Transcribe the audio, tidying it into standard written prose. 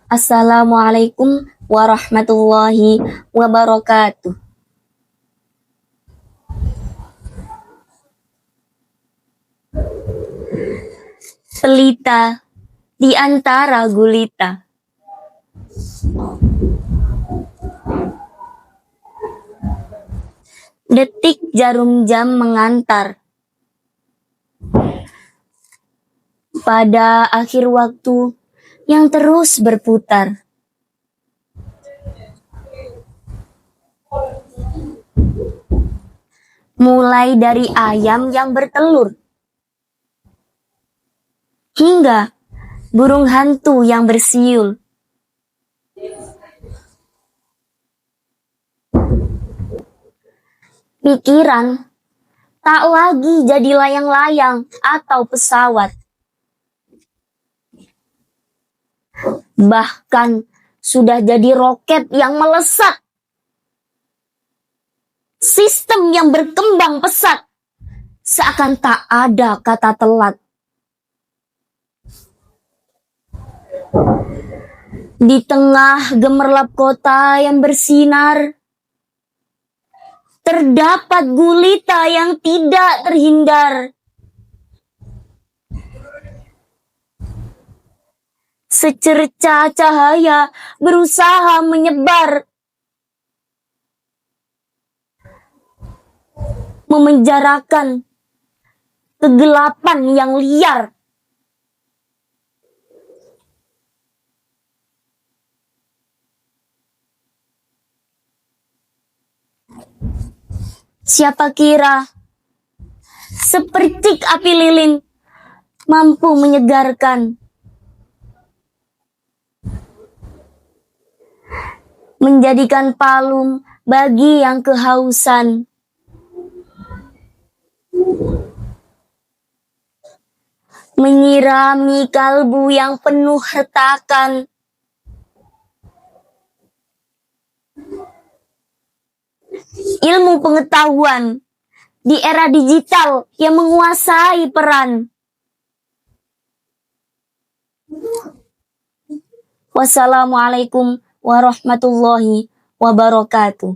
Assalamualaikum warahmatullahi wabarakatuh. Pelita di antara gulita. Detik jarum jam mengantar pada akhir waktu yang terus berputar. Mulai dari ayam yang bertelur hingga burung hantu yang bersiul. Pikiran tak lagi jadi layang-layang atau pesawat. Bahkan sudah jadi roket yang melesat. Sistem yang berkembang pesat, seakan tak ada kata telat. Di tengah gemerlap kota yang bersinar, terdapat gulita yang tidak terhindar. Secerca cahaya berusaha menyebar, memenjarakan kegelapan yang liar. Siapa kira sepercik api lilin mampu menyegarkan, menjadikan palung bagi yang kehausan. Menyirami kalbu yang penuh retakan. Ilmu pengetahuan di era digital yang menguasai peran. Wassalamualaikum warahmatullahi wabarakatuh.